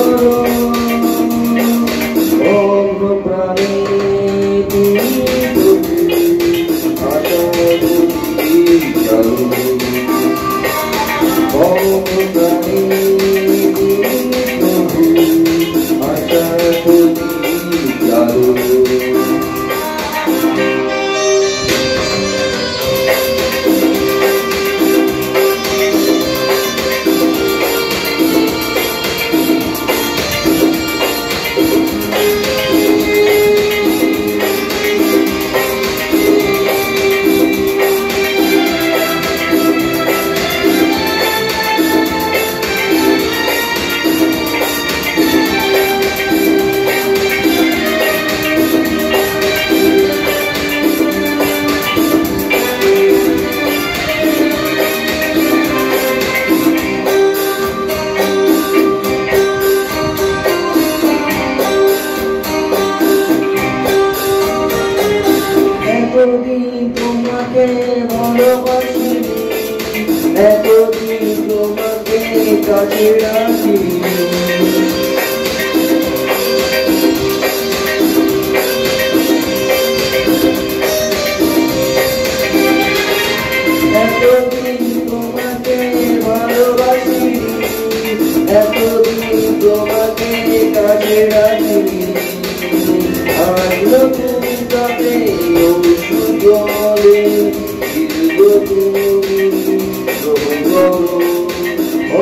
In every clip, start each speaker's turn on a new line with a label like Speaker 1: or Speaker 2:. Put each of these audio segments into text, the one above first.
Speaker 1: তুমি এতদিন তোমাকে কাছে রাখি, এতদিন তোমাকে ভালোবাসি, এতদিন তোমাকে কাছে রাখি, আজ তুমি তবে সুজলে তুমি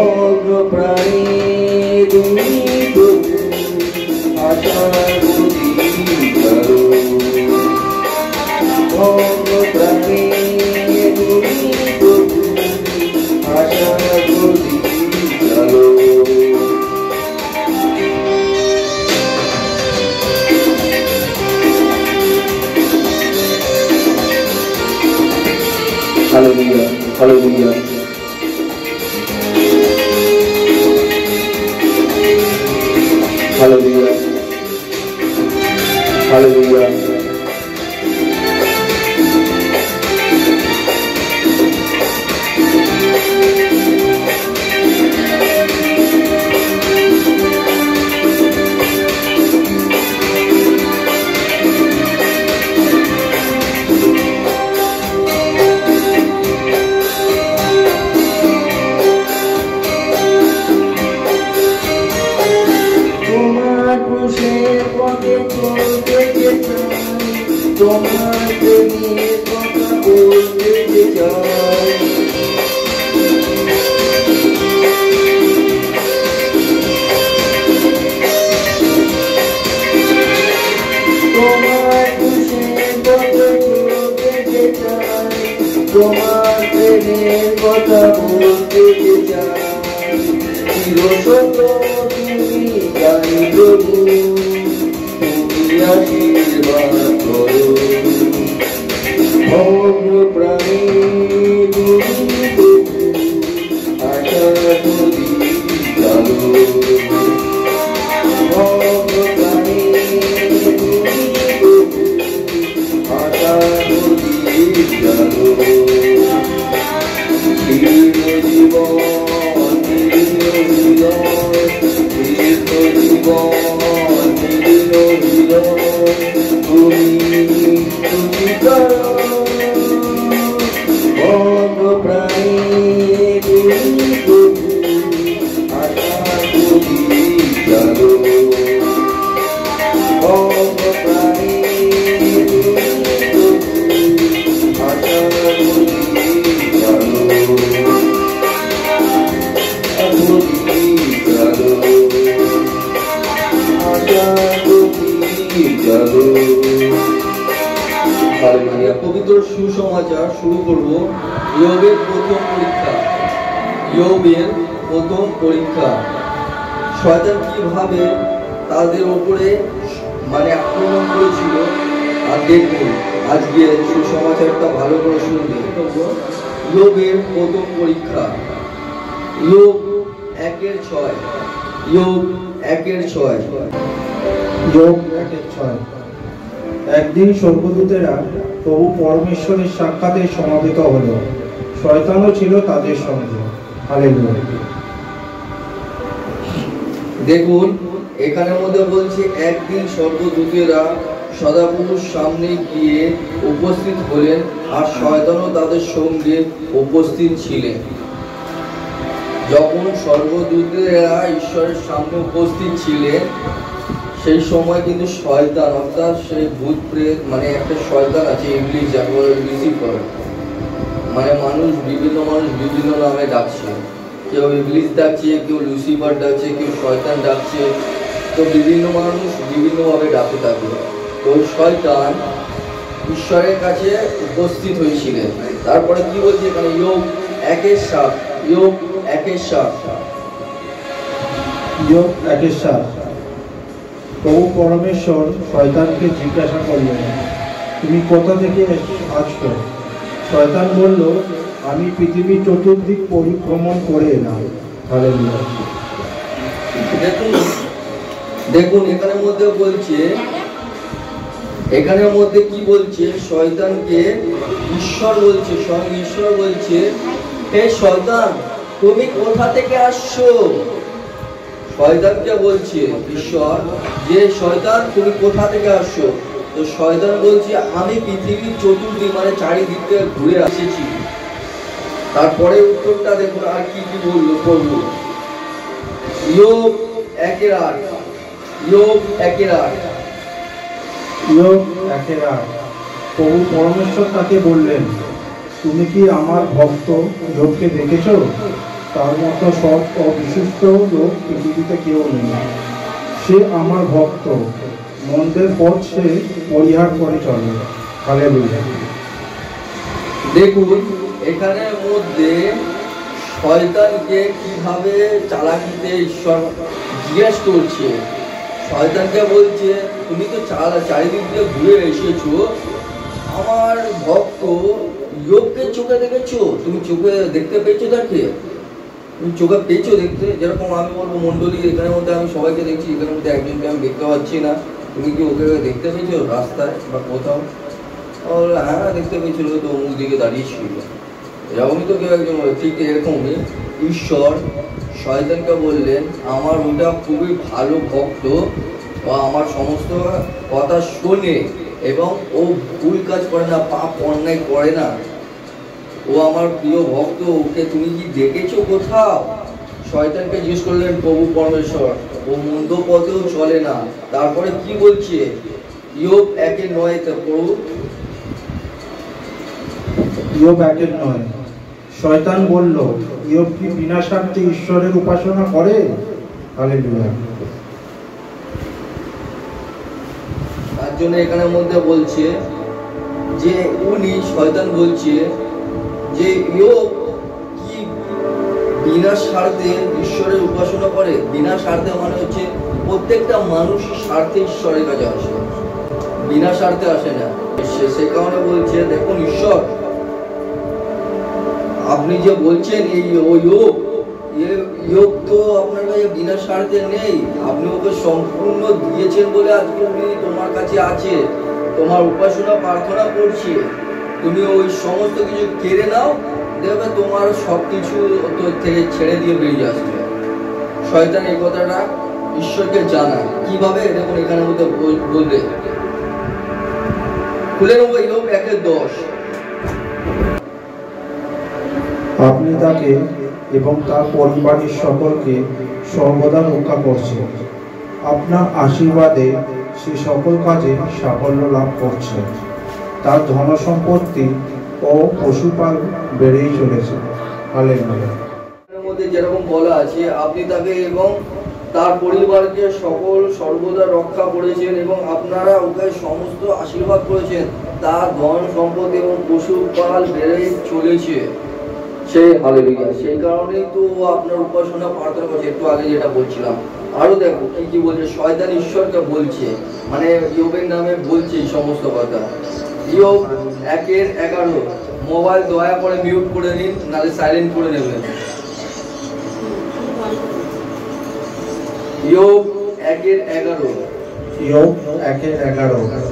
Speaker 1: অগ্র প্রাণী তুমি প্রভু আশা বুঝি করো, অগ্র প্রাণী তুমি প্রভু আশা বুঝি করো। Hallelujah, hallelujah. Hallelujah, hallelujah. তোমার প্রেমের কথা বলতে চাই, তোমার খুশির কথা বলতে চাই, তোমার প্রেমের কথা বলতে চাই, চিরসত্য তুমি জানি প্রভু, আশীর্বাদ করো, অগ্র প্রাণী তুমি প্রভু আশা যদি চালো, অগ্র প্রাণী তুমি প্রভু আশা যদি চালো, জীবন পবিত্র সুসমাচার শুরু করব। ইয়োবের প্রথম পরীক্ষা। ইয়োবের প্রথম পরীক্ষা। শয়তান কিভাবে তাদের উপরে আক্রমণ করেছিল, আর দেখুন আজকে সুসমাচারটা ভালো করে শুনবে। ইয়োবের প্রথম পরীক্ষা। ইয়োব 1:6। ইয়োব 1:6।
Speaker 2: ইয়োব 1:6। একদিন স্বর্গদূতেরা প্রভু পরমেশ্বরের সাক্ষাতে সমাবেত হল, শয়তানও ছিল তাদের সঙ্গে। হালেলুয়া।
Speaker 1: দেখুন এখানের মধ্যে বলছে একদিন স্বর্গদূতেরা সদাপ্রভুর সামনে গিয়ে উপস্থিত হলেন, আর শয়তানও তাদের সঙ্গে উপস্থিত ছিলেন। যখন স্বর্গদূতেরা ঈশ্বরের সামনে উপস্থিত ছিলেন, সেই সময় কিন্তু শয়তান, অর্থাৎ সেই ভূত প্রেত, একটা শয়তান আছে, ইবলিস, যাকে বলে লুসিফার। মানুষ বিভিন্ন নামে ডাকছে, কেউ ইবলিস ডাকছে, কেউ লুসিফার ডাকছে, কেউ শয়তান ডাকছে। তো বিভিন্ন মানুষ বিভিন্নভাবে ডাকতে থাকে। তো শয়তান ঈশ্বরের কাছে উপস্থিত হয়েছিলেন। তারপরে কি বলছে এখানে? ইয়োব 1:7। ইয়োব 1:7।
Speaker 2: ইয়োব 1:7। প্রভু পরমেশ্বর শয়তানকে জিজ্ঞাসা করলেন, তুমি কোথা থেকে আসছো? শয়তান বলল, আমি পৃথিবীর চতুর্দিক পরিভ্রমণ করে এলাম। হালেলুয়া।
Speaker 1: দেখুন এখানের মধ্যে বলছে, এখানের মধ্যে কি বলছে? শয়তানকে ঈশ্বর বলছে, স্বয়ং ঈশ্বর বলছে হে শয়তান, তুমি কোথা থেকে আসছো? শয়তানকে বলছে ঈশ্বর যে শয়তান তুমি কোথা থেকে আসছো? তো শয়তান বলছে আমি পৃথিবীর চতুর্দিক মানে চারিদিক থেকে ঘুরে এসেছি। তারপরে উত্তরটা দেখুন আর কি কি বললো প্রভু। ইয়োব 1:8, ইয়োব 1:8।
Speaker 2: ইয়োব 1:8। প্রভু পরমেশ্বর তাকে বললেন, তুমি কি আমার ভক্ত ইয়োবকে দেখেছ? তার মতো সৎ ও বিশুদ্ধ লোক পৃথিবীতে কেউ নেই। সে আমার ভক্ত, মন্দের পথ সে পরিহার করে চলে। হালেলুয়া।
Speaker 1: দেখুন এখানের মধ্যে শয়তানকে কিভাবে চালাকিতে ঈশ্বর জিজ্ঞেস করছে। শয়তানকে বলছে তুমি তো চারিদিক দিয়ে ঘুরে এসেছো, আমার ভক্ত ইয়োবকে চোখে দেখেছো? তুমি চোখে দেখতে পেয়েছো তাকে? তুমি চোখে পেয়েছো দেখতে? যেরকম আমি বলবো মন্ডলী এখানের মধ্যে আমি সবাইকে দেখছি, এখানের মধ্যে একজনকে আমি দেখতে পাচ্ছি না, তুমি কি ওকে দেখতে পেয়েছো রাস্তায় বা কোথাও? হ্যাঁ দেখতে পেয়েছিল, তো অমুক দিকে দাঁড়িয়ে ছিল। এরকমই তো কেউ একজন, ঠিক এরকমই ঈশ্বর শয়তানকে বললেন আমার ওটা খুবই ভালো ভক্ত, বা আমার সমস্ত কথা শোনে এবং ও ভুল কাজ করে না, পাপ অন্যায় করে না, ও আমার প্রিয় ভক্ত, ওকে তুমি কি দেখেছো কোথাও? শয়তানকে জিজ্ঞেস করলেন প্রভু পরমেশ্বর, ও মন্দ পথেও চলে না। তারপরে কি বলছে ইয়োব 1:9 প্রভু।
Speaker 2: ইয়োব 1:9। শয়তান বলল, ইয়োব কি বিনা স্বার্থে ঈশ্বরের উপাসনা করে? হালেলুয়া।
Speaker 1: তার জন্য এখানের মধ্যে বলছে যে উনি শয়তান বলছে যে ইয়োব কি বিনা স্বার্থে ঈশ্বরের উপাসনা করে? বিনা স্বার্থে মানে হচ্ছে প্রত্যেকটা মানুষই স্বার্থে ঈশ্বরের কাছে আসে, বিনা স্বার্থে আসে না। সে কারণে বলছে দেখুন ঈশ্বর আপনি যে বলছেন এই ইয়োব তো আপনার কাছে বিনা স্বার্থে নেই, আপনি ওকে সম্পূর্ণ দিয়েছেন বলে আজকে উনি তোমার কাছে আছে, তোমার উপাসনা প্রার্থনা করছে। তুমি ওই সমস্ত কিছু কেড়ে নাও, দেখবে তোমার সবকিছু থেকে ছেড়ে দিয়ে বেরিয়ে আসবে। শয়তান এই কথাটা ঈশ্বরকে জানায় কিভাবে, দেখুন এখানের মধ্যে বলবে, খুলে নেবো ইয়োব 1:10।
Speaker 2: আপনি তাকে এবং তার পরিবারের সকলকে সর্বদা রক্ষা করছেন, আপনার আশীর্বাদে সে সকল কাজে সাফল্য লাভ করছে, তার ধনসম্পত্তি ও পশুপাল বেড়েই চলেছে। হালেলুয়া।
Speaker 1: এর মধ্যে যেরকম বলা আছে আপনি তাকে এবং তার পরিবারকে সর্বদা রক্ষা করেছেন এবং আপনারা ওকে সমস্ত আশীর্বাদ করেছেন, তার ধন সম্পদ এবং পশুপাল বেড়েই চলেছে। সেই হালেলুয়া। সেই কারণেই তো আপনার উপাসনা প্রার্থনা করছে, একটু আগে যেটা বলছিলাম। আরো দেখো কি কি বলছে, শয়তান ঈশ্বরকে বলছে, মানে ইয়োবের নামে বলছে এই সমস্ত কথা। ইয়োব 1:11। মোবাইল দয়া করে মিউট করে নিন, নাহলে সাইলেন্ট করে নেবেন। ইয়োব 1:11।
Speaker 2: ইয়োব 1:11।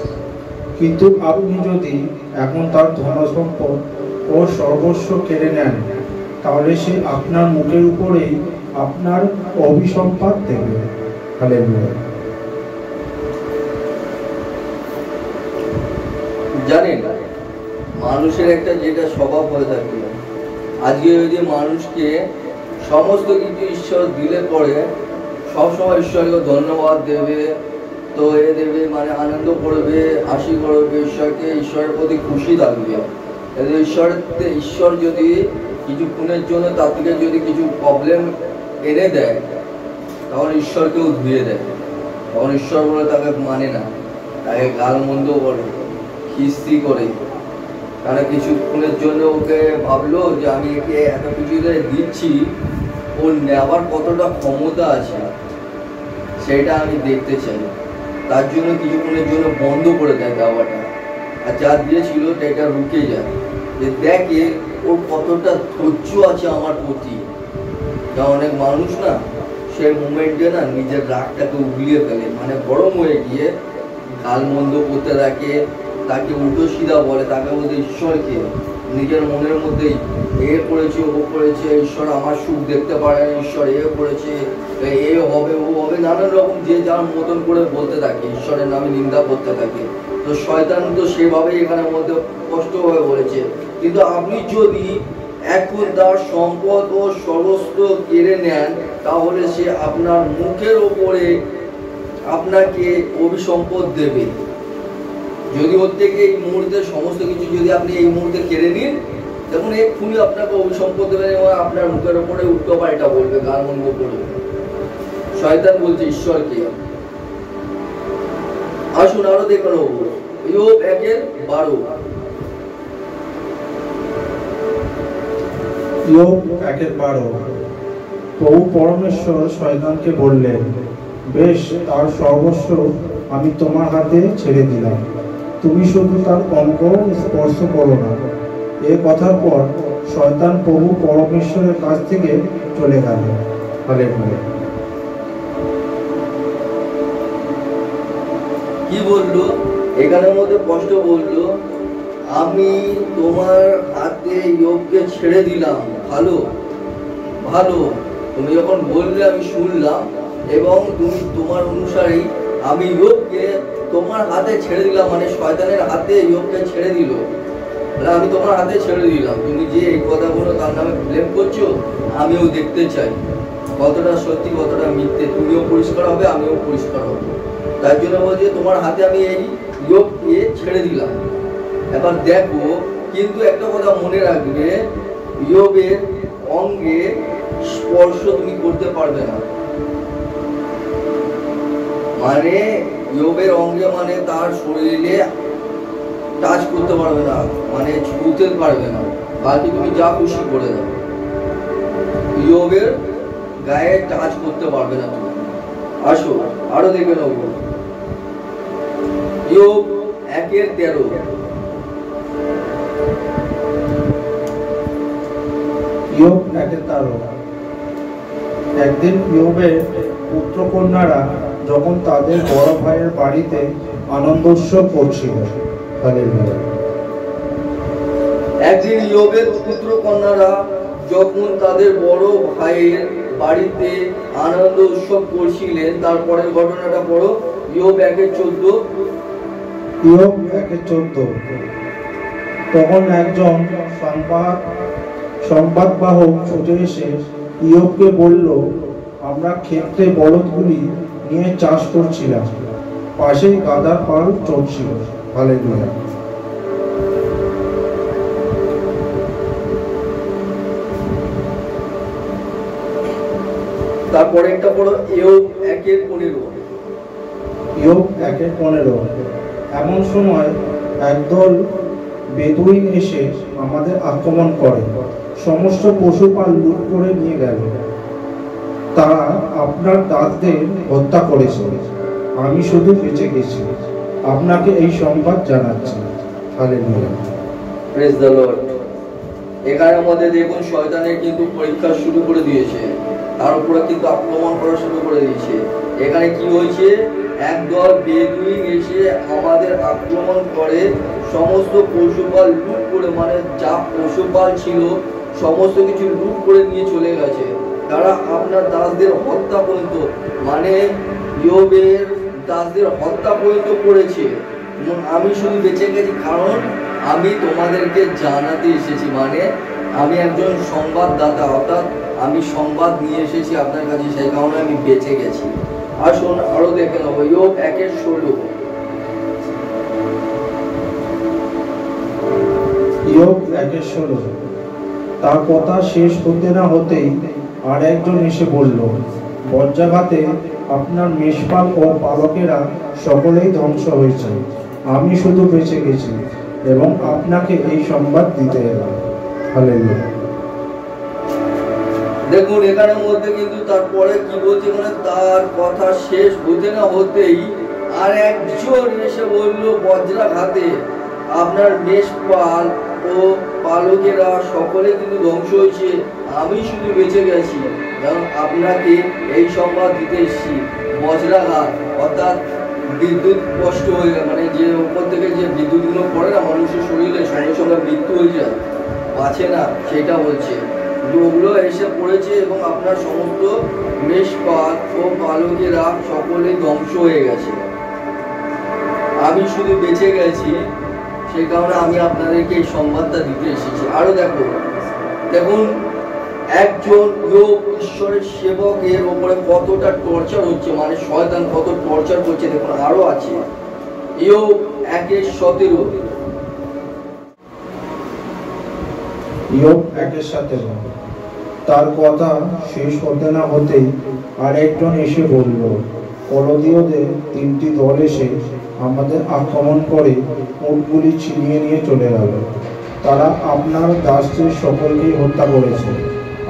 Speaker 2: কিন্তু আপনি যদি এখন তার ধনসম্পদ ও সর্বস্ব কেড়ে নেন, তাহলে সে আপনার মুখের উপরেই আপনার অভিসম্পাদ দেবে। হালেলুয়া।
Speaker 1: জানেন মানুষের একটা যেটা স্বভাব হয়ে থাকে, আজকে যদি মানুষকে সমস্ত কিছু ঈশ্বর দিলে পরে সবসময় ঈশ্বরকে ধন্যবাদ দেবে, তো এ দেবে মানে আনন্দ করবে, হাসি করবে, ঈশ্বরের প্রতি খুশি থাকবে। ঈশ্বর যদি কিছুক্ষণের জন্য তার থেকে যদি কিছু প্রবলেম এনে দেয়, তখন ঈশ্বরকেও ধুয়ে দেয়, তখন ঈশ্বর বলে তাকে মানে না, তাকে গাল মন্দ করে, খিস্তি করে। তারা কিছুক্ষণের জন্য ওকে ভাবলো যে আমি একে এত কিছু দিচ্ছি, ওর নেওয়ার কতটা ক্ষমতা আছে সেটা আমি দেখতে চাই, তার জন্য কিছুক্ষণের জন্য বন্ধ করে দেয় দেওয়াটা, আর যা দিয়েছিল সেটা রুকে যায়, যে দেখে ওর কতটা ধৈর্য আছে আমার প্রতি। যা অনেক মানুষ না সে মোমেন্টে না নিজের রাগটাকে উগলিয়ে ফেলে, মানে গরম হয়ে গিয়ে গাল মন্দ করতে থাকে, তাকে উল্টো সিধা বলে, তাকে বলতে ঈশ্বরকে নিজের মনের মধ্যেই এ করেছে ও করেছে, ঈশ্বর আমার সুখ দেখতে পারে না, ঈশ্বর এ করেছে, এ হবে ও হবে, নানান রকম যে যার মতন করে বলতে থাকে, ঈশ্বরের নামে নিন্দা করতে থাকে। তো শয়তান তো সেভাবেই এখানের মধ্যে কষ্ট হয়ে বলেছে। কিন্তু আপনি যদি এখন তার সম্পদ ও সমস্ত কেড়ে নেন, তাহলে সে আপনার মুখের ওপরে আপনাকে অভিসম্পদ দেবে। যদি ওর থেকে এই মুহূর্তে সমস্ত কিছু যদি আপনি এই মুহূর্তে কেড়ে নিন, দেখুন এক্ষুনি আপনাকে অভিসম্পদ দেবেন এবং আপনার মুখের ওপরে উল্টো পাল্টা বলবে, গালমন্দ করবে। শয়তান বলছে ঈশ্বরকে। আসুন আরো দেখে নেব ইয়োব 1:12।
Speaker 2: ইয়োব 1:12। প্রভু পরমেশ্বর শয়তানকে বললেন, বেশ, তার সর্বস্ব আমি তোমার হাতে ছেড়ে দিলাম, তুমি শুধু তার অঙ্গ স্পর্শ করো না। এ কথার পর শয়তান প্রভু পরমেশ্বরের কাছ থেকে চলে গেল। হালেলুয়া।
Speaker 1: কি বললো এখানের মধ্যে? স্পষ্ট বললো, আমি তোমার হাতে ইয়োবকে ছেড়ে দিলাম। ভালো ভালো, তুমি যখন বললে আমি শুনলাম, এবং তুমি তোমার অনুসারেই আমি ইয়োবকে তোমার হাতে ছেড়ে দিলাম, মানে শয়তানের হাতে ইয়োবকে ছেড়ে দিল। আমি তোমার হাতে ছেড়ে দিলাম। তুমি যে এই কথাগুলো তার নামে ব্লেম করছো, আমিও দেখতে চাই কতটা সত্যি কতটা মিথ্যে। তুমিও পরিষ্কার হবে, আমিও পরিষ্কার হব। তার জন্য বলছি তোমার হাতে আমি এই ইয়োবকে ছেড়ে দিলাম। এবার দেখো, কিন্তু একটা কথা মনে রাখবে, ইয়োবের অঙ্গে স্পর্শ তুমি করতে পারবে না। মানে ইয়োবের অঙ্গে মানে তার শরীরে টাচ করতে পারবে না, মানে ছুঁতে পারবে না, বাকি তুমি যা খুশি করে দাও, ইয়োবের গায়ে টাচ করতে পারবে না তুমি। আসো আরো দেখে নেব ইয়োব 1:13।
Speaker 2: ইয়োব 1:13। একদিন ইয়োবের পুত্রকন্যারা যখন তাদের বড় ভাইয়ের বাড়িতে আনন্দ উৎসব করছিল। হালেলুয়া।
Speaker 1: একদিন ইয়োবের পুত্রকন্যারা যখন তাদের বড় ভাইয়ের বাড়িতে আনন্দ উৎসব করছিলেন, তারপরের ঘটনাটা পড়ো, ইয়োব 1:14।
Speaker 2: ইয়োব 1:14। তখন একজন সংবাদবাহক ছুটে এসে ইয়োবকে বলল, আমরা ক্ষেত্রে বলদগুলি নিয়ে চাষ করছিলাম, পাশেই গাধার পাল চলছিল। হালেলুয়া।
Speaker 1: তারপরে একটা পড়ো ইয়োব 1:15।
Speaker 2: ইয়োব 1:15। এমন সময় একদল বেদুইন এসে আমাদের আক্রমণ করে, সমস্ত পশুপাল লুট করে নিয়ে গেল। তারা আপনার দাসদের হত্যা করেছে, আমি শুধু বেঁচে গেছি, আপনাকে এই সংবাদ জানাচ্ছি। হালেলুয়া।
Speaker 1: Praise the Lord. এখানের মধ্যে দেখুন শয়তানের কিন্তু পরীক্ষা শুরু করে দিয়েছে, তার উপরে কিন্তু আক্রমণ করা শুরু করে দিয়েছে। এখানে কি হয়েছে? একদল বেদুইন এসে আমাদের আক্রমণ করে, সমস্ত পশুপাল লুট করে, মানে যা পশুপাল ছিল সমস্ত কিছু লুট করে নিয়ে চলে গেছে। তারা আপনার দাসদের হত্যা পর্যন্ত, মানে ইয়োবের দাসদের হত্যা পর্যন্ত করেছে। আমি শুধু বেঁচে গেছি কারণ আমি তোমাদেরকে জানাতে এসেছি, মানে আমি একজন সংবাদদাতা, অর্থাৎ আমি সংবাদ নিয়ে এসেছি আপনার কাছে, সেই কারণে আমি বেঁচে গেছি। আসুন আরো দেখে নেবো ইয়োব 1:16।
Speaker 2: ইয়োব 1:16। তার কথা শেষ হতে না হতেই আর একজন এসে বলল, বজ্রাঘাতে আপনার মেষপাল ও পালকেরা সকলেই ধ্বংস হয়েছে, আমি শুধু বেঁচে গেছি এবং আপনাকে এই সংবাদ দিতে এলাম। হালেলুয়া।
Speaker 1: দেখুন এখানের মধ্যে কিন্তু তারপরে কি বলছে, মানে তার কথা শেষ হতে না হতেই আর একজন এসে বলল, বজ্রাঘাতে আপনার মেষপাল ও পালকেরা সকলে কিন্তু ধ্বংস হয়েছে, আমি শুধু বেঁচে গেছি এবং আপনাকে এই সংবাদ দিতে এসেছি। বজ্রাঘাত অর্থাৎ বিদ্যুৎ কষ্ট হয়ে গেল, মানে যে উপর থেকে যে বিদ্যুৎগুলো পড়ে না মানুষের শরীরে, সঙ্গে সঙ্গে মৃত্যু হয়ে যায়, বাঁচে না, সেটা বলছে। ওগুলো এসে পড়েছে এবং আপনার সমস্ত মেষপাত ও পালকেরা সকলেই ধ্বংস হয়ে গেছে। আমি শুধু বেঁচে গেছি, সেই কারণে আমি আপনাদেরকে এই সংবাদটা দিতে এসেছি। আরো দেখুন একজন ঈশ্বরের সেবকের ওপরে কতটা টর্চার হচ্ছে, মানে শয়তান কত টর্চার করছে। দেখুন আরো আছে ইয়োব 1:17।
Speaker 2: ইয়োব 1:17। তার কথা শেষ হতে না হতেই আরেকজন এসে বলল, কলদীয়দের 3টি দল এসে আমাদের আক্রমণ করে উটগুলি ছিনিয়ে নিয়ে চলে গেল। তারা আপনার দাসদের সকলকেই হত্যা করেছে।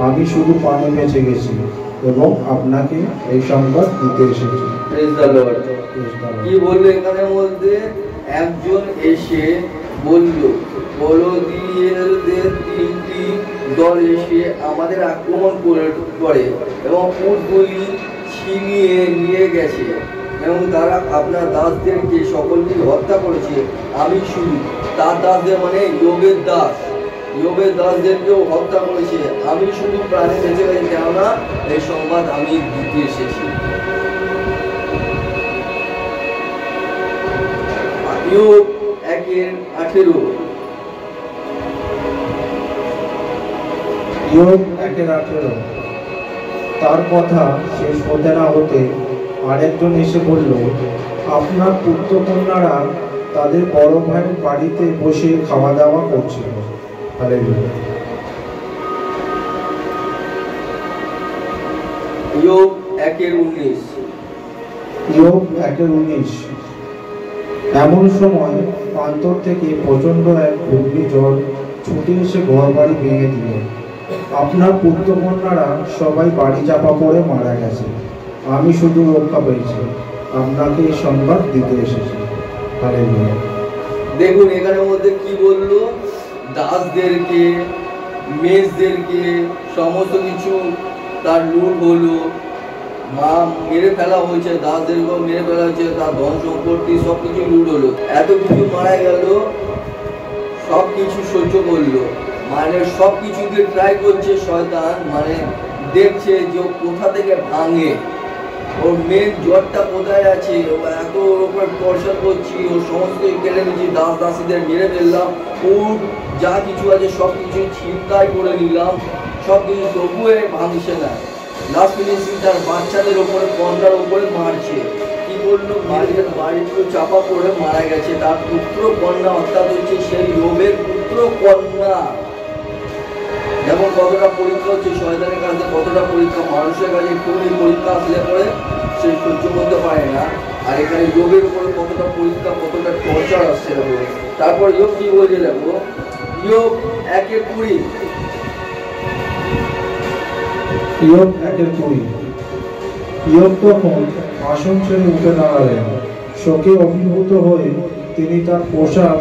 Speaker 2: আমি শুধু প্রাণে বেঁচে গেছি এবং আপনাকে এই সংবাদ দিতে এসেছি।
Speaker 1: কি বললো এখানের মধ্যে? একজন এসে বলল, কলদীয়দের 3টি দল এসে আমাদের আক্রমণ করে এবং উটগুলি ছিনিয়ে নিয়ে গেছে এবং তারা আপনার দাসদেরকে সকলকে হত্যা করেছে। আমি শুধু তার দাসদের, মানে ইয়োবের দাসদেরকেও হত্যা করেছে। আমি শুধু প্রাণে বেঁচে গেছি, কেননা এই সংবাদ আমি দিতে এসেছি। ইয়োব 1:18।
Speaker 2: ইয়োব 1:18। তার কথা শেষ হতে না হতে আরেকজন এসে বলল, আপনার পুত্রকন্যারা তাদের বড় ভাইয়ের বাড়িতে বসে খাওয়া দাওয়া করছিল। হালেলুয়া।
Speaker 1: ইয়োব 1:19।
Speaker 2: ইয়োব 1:19। এমন সময় প্রান্তর থেকে প্রচন্ড এক ঘূর্ণিঝড় ছুটে এসে ঘর বাড়ি ভেঙে দিল। আপনার পুত্রকন্যারা সবাই বাড়ি চাপা পড়ে মারা গেছে। আমি শুধু রক্ষা পেয়েছি, আপনাকে এই সংবাদ দিতে এসেছি। হালেলুয়া।
Speaker 1: দেখুন এখানের মধ্যে কি বললো? দাসদেরকে, মেষদেরকে, সমস্ত কিছু তার লুট হলো, মা মেরে ফেলা হয়েছে, দাসদেরকেও মেরে ফেলা হয়েছে, তার ধন সম্পত্তি সবকিছু লুট হলো, এত কিছু মারা গেল, সবকিছু সহ্য করলো। মানে সবকিছুকে ট্রাই করছে শয়তান, মানে দেখছে যে কোথা থেকে ভাঙে, ওর মেন জ্বরটা কোথায় আছে, এত ওর উপর টর্চার করছি, ওর সমস্ত কেড়ে নিচ্ছি, দাস দাসীদের মেরে ফেললাম, ওর যা কিছু আছে সব কিছু ছিনতাই করে নিলাম, সব কিছু তবুও ভাঙছে না। লাস্ট ফিনিশিং তার বাচ্চাদের ওপরে, কন্যার ওপরে মারছে। কি বললো? বাড়িতে চাপা পড়ে মারা গেছে তার পুত্র কন্যা, অর্থাৎ হচ্ছে সেই ইয়োবের পুত্র কন্যা। যেমন কতটা পরীক্ষা হচ্ছে শয়তানের কাছে, কতটা পরীক্ষা মানুষের কাছে, একটুখানি পরীক্ষা আসলে পরে সে সহ্য করতে পারে না। আর এখানে ইয়োবের উপরে কতটা পরীক্ষা, কতটা টর্চার আসছে। তারপর ইয়োব কি বলছে দেখো, ইয়োব 1:20।
Speaker 2: ইয়োব 1:20। ইয়োব তখন আসন ছেড়ে উঠে দাঁড়ালেন। শোকে অভিভূত হয়ে তিনি তার পোশাক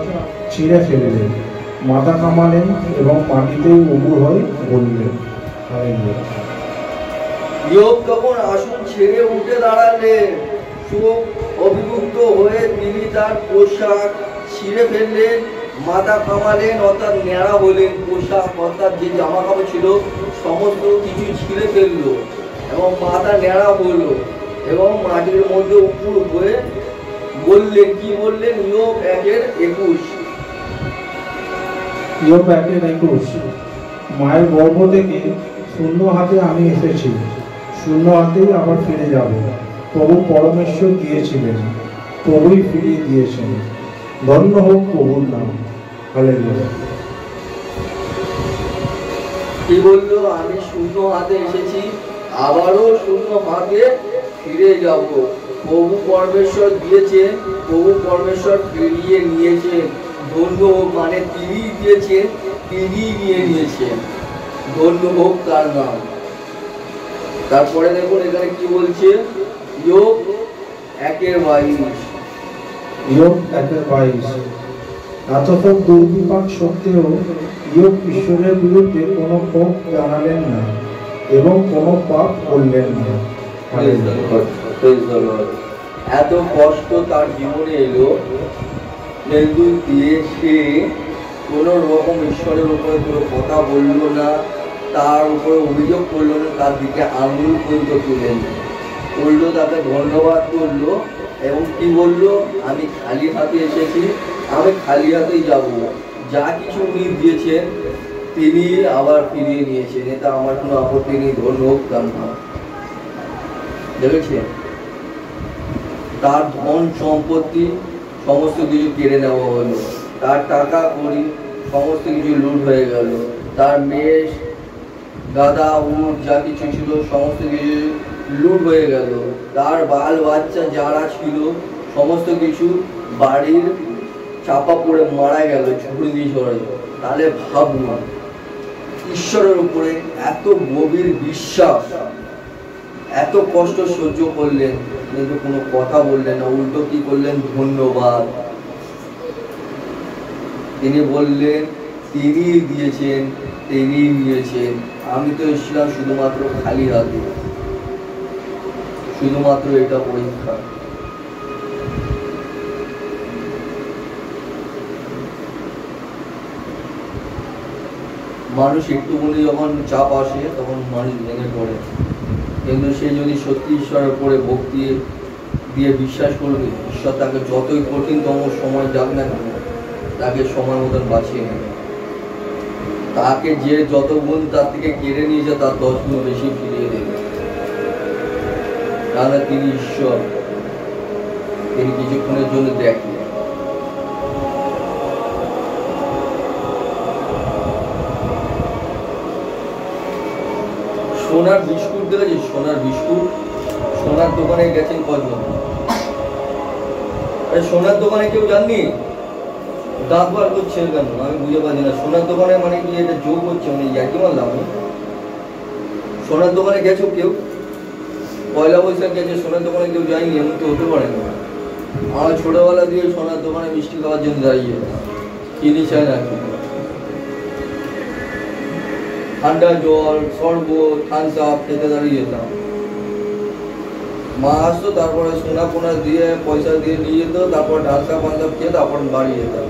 Speaker 2: ছিঁড়ে ফেললেন, মাথা কামালেন এবং মাটিতেই উবুর হয়ে বললেন। হালেলুয়া।
Speaker 1: ইয়োব তখন আসন ছেড়ে উঠে দাঁড়ালেন, শোক অভিভূত হয়ে তিনি তার পোশাক ছিঁড়ে ফেললেন, মাথা কামালেন অর্থাৎ ন্যাড়া হলেন, পোশাক অর্থাৎ যে জামা কাপড় ছিল সমস্ত কিছু ছিঁড়ে ফেললো এবং মাথা ন্যাড়া হলো এবং মাটির মধ্যে উপুর হয়ে বললেন। কি বললেন? ইয়োব 1:21।
Speaker 2: ইয়োব 1:21। মায়ের গর্ভ থেকে শূন্য হাতে আমি এসেছি, শূন্য হাতেই আবার ফিরে যাব। প্রভু পরমেশ্বর দিয়েছিলেন, প্রভুই ফিরিয়ে দিয়েছেন। ধন্য হোক প্রভুর নাম। হালেলুয়া।
Speaker 1: কি বললো? আমি শূন্য হাতে এসেছি, আবারও শূন্য হাতে ফিরে যাব। প্রভু পরমেশ্বর দিয়েছেন, প্রভু পরমেশ্বর ফিরিয়ে নিয়েছেন। ধন্য হোক, মানে তিনি দিয়েছেন, তিনি নিয়ে নিয়েছেন। ধন্য হোক তার নাম। তারপরে দেখুন এখানে কি বলছে, ইয়োব 1:22।
Speaker 2: ইয়োব 1:22। এত সব দুর্বিপাক সত্ত্বেও ইয়োব ঈশ্বরের বিরুদ্ধে কোনো ক্ষোভ জানালেন না এবং কোনো পাপ করলেন না।
Speaker 1: এত কষ্ট তার জীবনে এলো, কিন্তু দিয়ে সে কোনো রকম ঈশ্বরের উপরে কোনো কথা বলল না, তার উপরে অভিযোগ করলো না, তার দিকে আঙুল পর্যন্ত তুলেন করলো, তাকে ধন্যবাদ করলো এবং কি বললো, আমি খালি হাতে এসেছি, আমি খালি হাতেই যাব, যা কিছু উনি দিয়েছেন তিনি আবার ফিরিয়ে নিয়েছেন, এটা আমার কোনো আপত্তি নেই, ধন্য হোক তার নাম। দেখেছেন, তার ধন সম্পত্তি সমস্ত কিছু কেড়ে নেওয়া হলো, তার টাকা কড়ি সমস্ত কিছু লুট হয়ে গেল, তার মেয়ে গাদা উট যা কিছু ছিল সমস্ত কিছু লুট হয়ে গেল, তার বাল বাচ্চা যারা ছিল সমস্ত কিছু বাড়ির চাপা পড়ে মারা গেল, ছুড়ে দিয়ে চলে। তাহলে ভাবুন, ঈশ্বরের উপরে এত গভীর বিশ্বাস, এত কষ্ট সহ্য করলেন কিন্তু কোনো কথা বললেন না, উল্টো কি করলেন, ধন্যবাদ। তিনি বললেন তিনি দিয়েছেন, তিনি নিয়েছেন, আমি তো এসেছিলাম শুধুমাত্র খালি হাতে, শুধুমাত্র এটা পরীক্ষা। মানুষ একটুখানি যখন চাপ আসে তখন মানুষ ভেঙে পড়ে, কিন্তু সে যদি সত্যি ঈশ্বরের উপরে ভক্তি দিয়ে বিশ্বাস করবে, ঈশ্বর তাকে যতই কঠিনতম সময় যাক না কেন তাকে সময় মতন বাঁচিয়ে নেবে, তাকে যে যত গুণ তার থেকে কেড়ে নিয়েছে তার 10 গুণ বেশি ফিরিয়ে দেবে, কারণ তিনি ঈশ্বর, তিনি কিছুক্ষণের জন্য দেখেন। সোনার বিস্কুট দেখেছিস, সোনার বিস্কুট, সোনার দোকানে গেছেন কজন? সোনার দোকানে কেউ জাননি, দাঁত বার করছে কেন আমি বুঝে পাচ্ছি না। সোনার দোকানে মানে কি এটা যোগ হচ্ছে, মানে ইয়াকি মারলাম। সোনার দোকানে গেছো কেউ? পয়লা বৈশাখ গেছে, সোনার দোকানে কেউ যায়নি, এমন তো হতে পারে না। আমার ছোটবেলা দিয়ে সোনার দোকানে মিষ্টি খাওয়ার জন্য দাঁড়িয়ে কিনি চাই না, ঠান্ডা জল, শরবত, থামস আপ খেতে দাঁড়িয়ে যেতাম। মা আসতো, তারপরে সোনা পোনা দিয়ে পয়সা দিয়ে নিয়ে যেত, তারপর ঢালকা পাঞ্জাব খেয়ে তারপর বাড়ি যেতাম।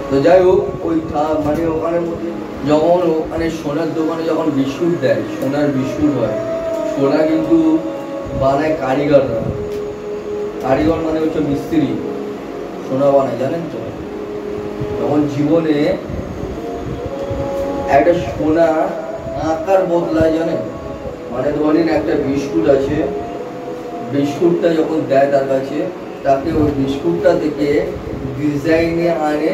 Speaker 1: তো যাই হোক, ওই মানে ওখানের মধ্যে যখন ওখানে সোনার দোকানে যখন বিস্কুট দেয়, সোনার বিস্কুট হয়, সোনা কিন্তু বানায় কারিগররা, কারিগর মানে হচ্ছে মিস্ত্রি, সোনা বানায়, জানেন তো। তখন জীবনে একটা সোনা আকার বদলায়, জানেন, মানে ধরেন একটা বিস্কুট আছে, বিস্কুটটা যখন দেয় তার কাছে, তাকে ওই বিস্কুটটা থেকে ডিজাইনে আনে,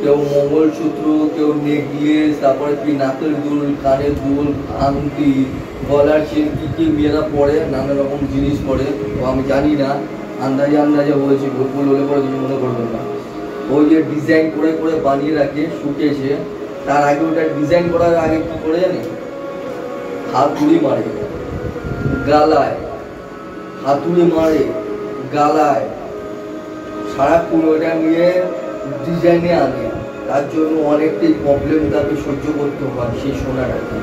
Speaker 1: কেউ মঙ্গলসূত্র, কেউ নেকলেস, তারপরে কি নাকের দুল, কানের দুল, আংটি, গলার চেন, কি কি মেয়েরা পরে, নানা রকম জিনিস পরে, তো আমি জানি না, আন্দাজে আন্দাজে হয়েছে, ভুল হলে পরে কিছু মনে করবেন না। ওই যে ডিজাইন করে করে বানিয়ে রাখে, শুকেছে, তার আগে ওটা ডিজাইন করার আগে কি করে জানি, হাতুড়ি মারে গালায়, হাতুড়ি মারে গালায়, সারাক্ষণ ওটা নিয়ে ডিজাইনে আনে, তার জন্য অনেকটাই প্রবলেম তাকে সহ্য করতে হয়। সেই সোনাটাকে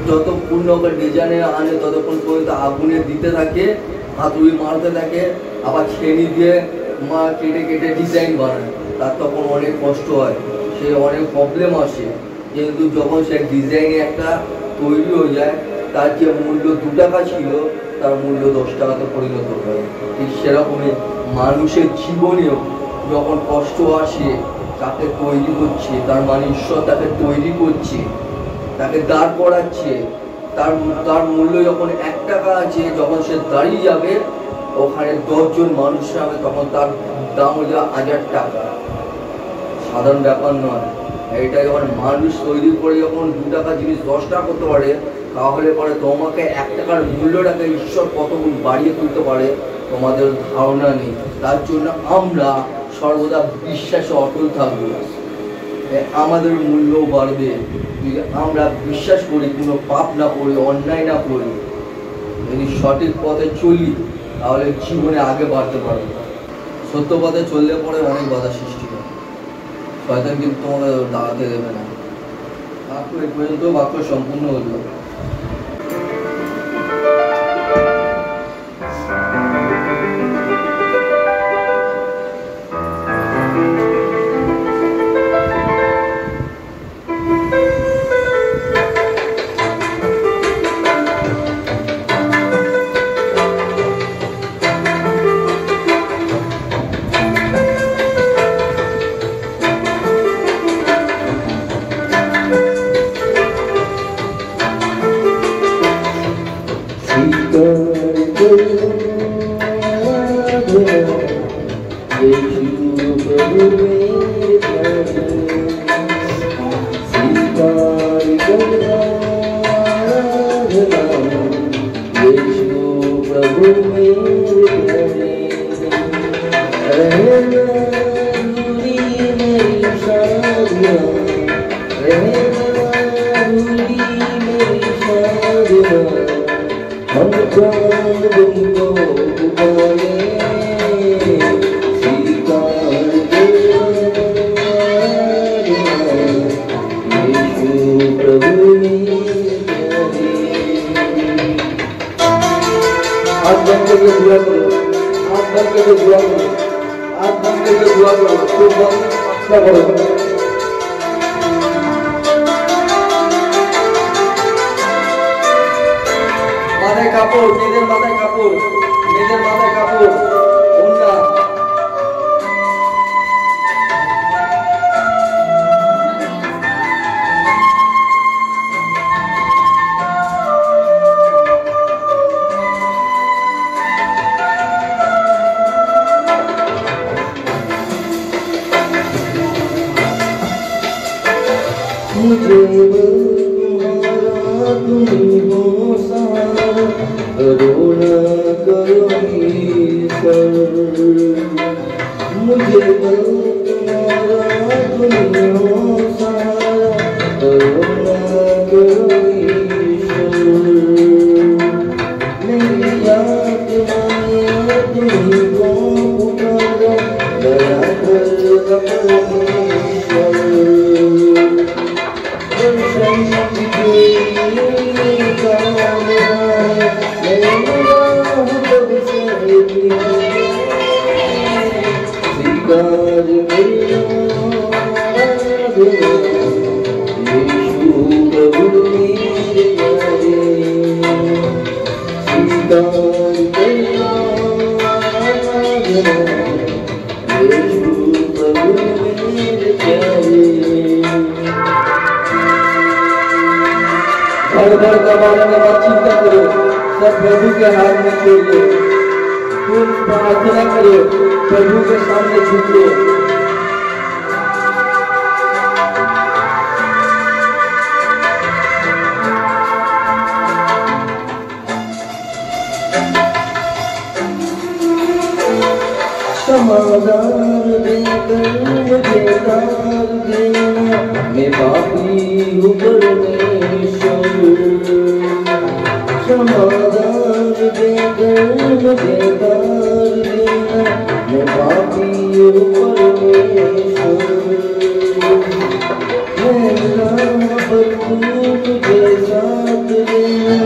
Speaker 1: যতক্ষণ ওকে ডিজাইনে আনে ততক্ষণ পর্যন্ত আগুনে দিতে থাকে, হাতুড়ি মারতে থাকে, আবার ছেনি দিয়ে মা কেটে কেটে ডিজাইন বানায়, তার তখন অনেক কষ্ট হয়, সে অনেক প্রবলেম আসে। কিন্তু যখন সে ডিজাইনে একটা তৈরি হয়ে যায়, তার যে মূল্য 2 টাকা ছিল তার মূল্য 10 টাকাতে পরিণত হয়। ঠিক সেরকমই মানুষের জীবনেও যখন কষ্ট আসে, তাকে তৈরি করছে, তার মানে ঈশ্বর তাকে তৈরি করছে, তাকে দাঁড় করাচ্ছে, তার মূল্য যখন 1 টাকা আছে, যখন সে দাঁড়িয়ে যাবে ওখানে 10 জন মানুষ হবে, তখন তার দাম হয়ে যাবে 1000 টাকা। সাধারণ ব্যাপার নয়। এটা যখন মানুষ তৈরি করে যখন 2 টাকা জিনিস 10 টাকা করতে পারে, তাহলে পরে তোমাকে 1 টাকার মূল্যটাকে ঈশ্বর কত গুণ বাড়িয়ে তুলতে পারে তোমাদের ধারণা নেই। তার জন্য আমরা সর্বদা বিশ্বাসে অটল থাকবো, আমাদের মূল্য বাড়বে যদি আমরা বিশ্বাস করি, কোনো পাপ না করি, অন্যায় না করি, যদি সঠিক পথে চলি তাহলে জীবনে আগে বাড়তে পারবো। সত্য পথে চললে পরে অনেক বাধা সৃষ্টি হয়, শয়তান কিন্তু তোমাকে দাঁড়াতে দেবে না। বাক্য এ পর্যন্ত, বাক্য সম্পূর্ণ হলো। प्रभु मेरे प्यारे, रहना दूरी मेरी शादियाँ, रहना दूरी मेरी शादियाँ, हम प्राण तुमको पुकारे, स्वीकार यीशु प्रभु मेरे प्यारे। हाथ बंद करके दुआ करो, हाथ बंद करके दुआ करो, हाथ बंद करके दुआ करो, तो बंद करो। মাথায় কাপড়, মেয়েদের মাথায় কাপড়, মেয়েদের মাথায় কাপড়, ওন্না। मुझे तुम्हारा तुम हो सहारा, करुणा करो ईश्वर। मुझे तुम्हारा तुम हो सहारा, करुणा करो ईश्वर। मेरी आत्माएं तुमको पुकारा, दया कर परमेश्वर। घर का बारे में मत चिंता करो, सब प्रभु के हाथ में छोड़िए। तुम प्रार्थना करो, प्रभु के सामने झुक लो। समाधान देकर मुझे तार देना, मैं पापी हूँ परमेश्वर। समाधान देकर मुझे तार देना, मैं पापी हूँ परमेश्वर। मेरा प्रभु मुझे साथ देना,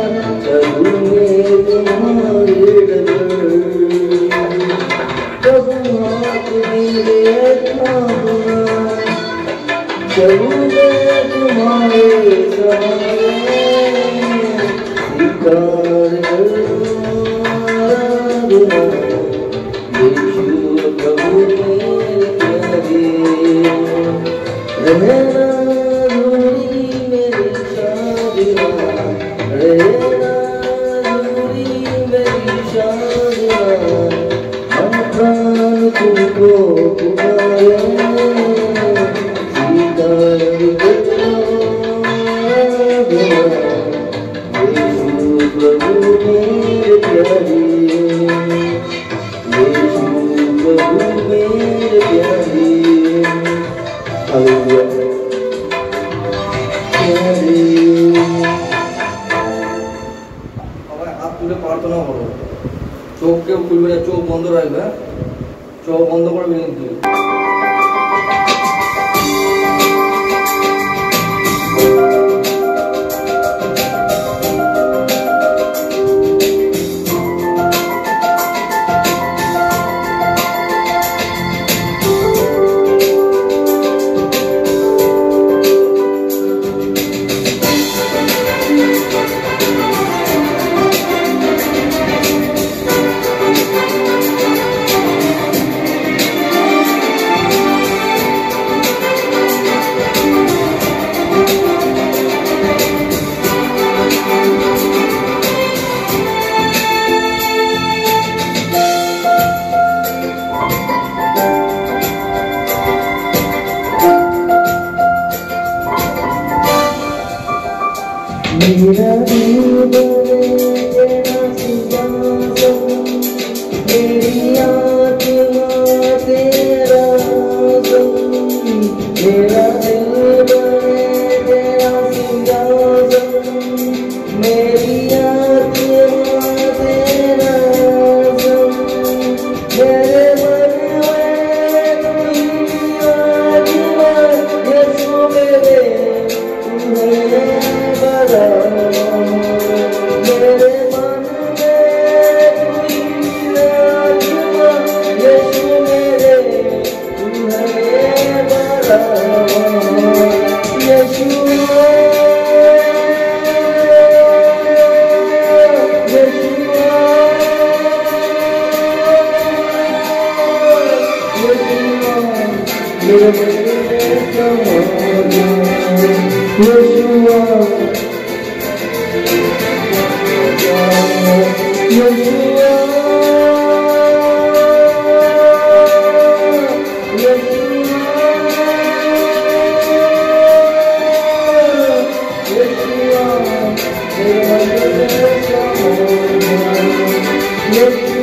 Speaker 1: चलूँ मैं तुम्हारे डगर। प्रभु हाथ मेरे थामना, चलूँ मैं तुम्हारे सहारे। स्वीकार करो यीशु प्रभु मेरे प्यारे, रहना दूरी मेरी शादियाँ, रहना दूरी मेरी शादियाँ, हम प्राण तुमको पुकारे, स्वीकार करो यीशु प्रभु मेरे प्यारे, यीशु प्रभु मेरे प्यारे। हालेलुया प्यारे। সবাই হাত তুলে প্রার্থনা করো, চোখ কেউ খুলবে না, চোখ বন্ধ রাখবে, চোখ বন্ধ করবে কিন্তু।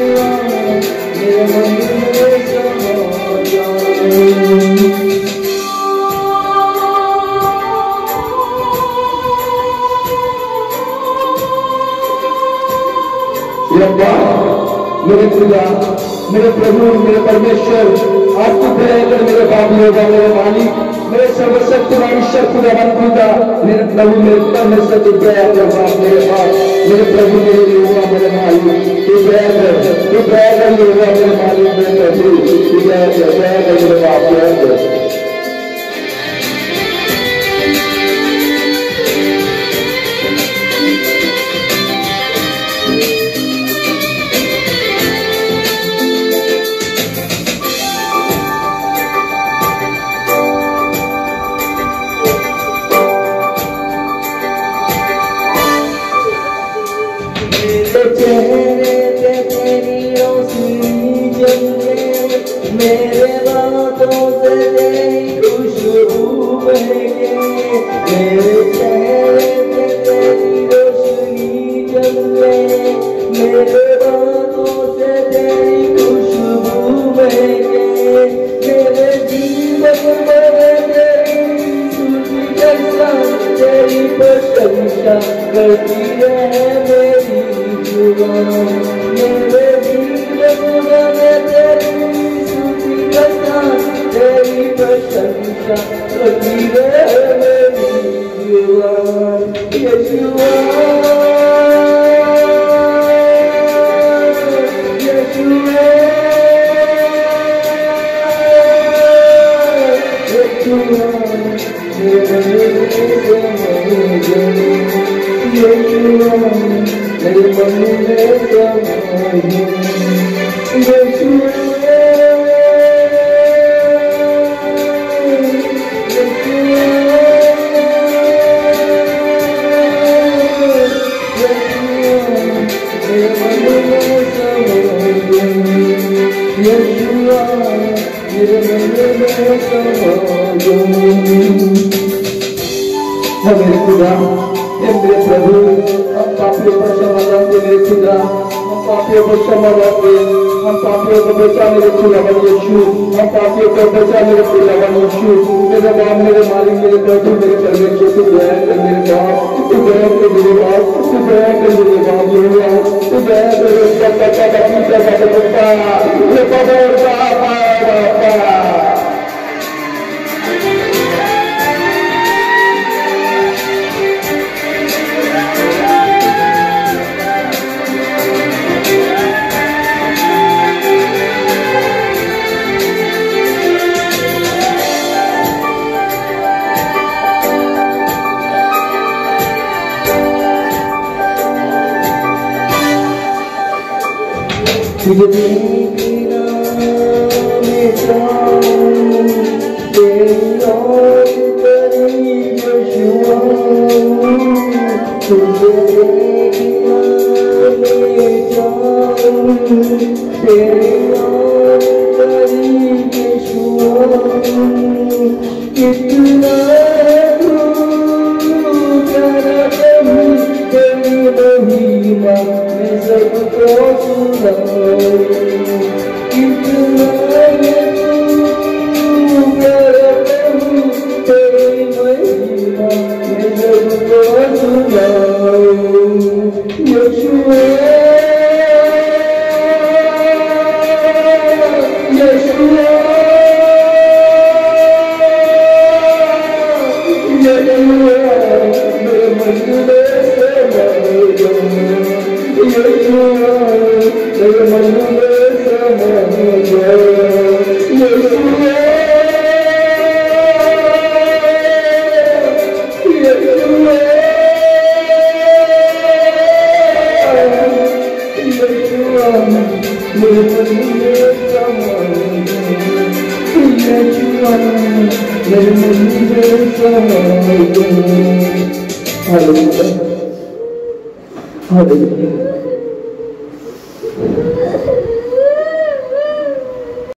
Speaker 1: मेरे मन में समा जाओ। मेरे खुदा, मेरे प्रभु, मेरे परमेश्वर, आप तो दया कर मेरे बाप होगा, मेरे मालिक, मेरे सर्वशक्तिमान ईश्वर खुदावन खुदा, मेरे प्रभु, मेरे परमेश्वर की दया कर बाप, मेरे बाप, मेरे प्रभु, मेरे यहोवा, मेरे मालिक, तू दया कर यहोवा, मेरे मालिक, मेरे प्रभु, तू दया कर मेरे बाप, दया कर। मेरे बातों से तेरी खुशबू बहके, मेरे चेहरे पे तेरी रोशनी जले, मेरे बातों से तेरी खुशबू बहके, मेरे जीवन में तेरी स्तुति करता, तेरी प्रशंसा करती है मेरी जुबान, मेरे जीवन में तेरी तेरी प्रशंसा करती है मेरी जुबान। यहोवा, यहोवा, यहोवा, मेरे मन में यहोवा, मेरे खुदा, मेरे प्रभु, हम पापियों पर क्षमा मांगते मेरे खुदा, हम पापियों को क्षमा मांगते, हम पापियों को बचा मेरे खुदावन यीशु, हम पापियों को बचा मेरे खुदावन यीशु, मेरे बाप, मेरे मालिक, मेरे प्रभु, मेरे परमेश्वर, तू दया कर मेरे बाप, तू दया कर मेरे बाप, तू दया कर मेरे बाप, तू दया कर उसका पता बच्चा तुझे बिना मैं जाऊं, तेरी याद करी यहोवा, तुझे बिना मैं जाऊं, तेरी याद करी यहोवा, कितना प्यारा करूं तेरी महिमा मैं सबको सुनाऊं, कितना प्यारा करूं तेरी महिमा मैं सबको सुनाऊं। यहोवा, यहोवा, मेरे मन में समा जाओ, यहोवा, मेरे मन में समा जाओ, यहोवा, यहोवा, यहोवा, मेरे मन में समा जाओ, यहोवा, मेरे मन में समा जाओ। Hallelujah, hallelujah.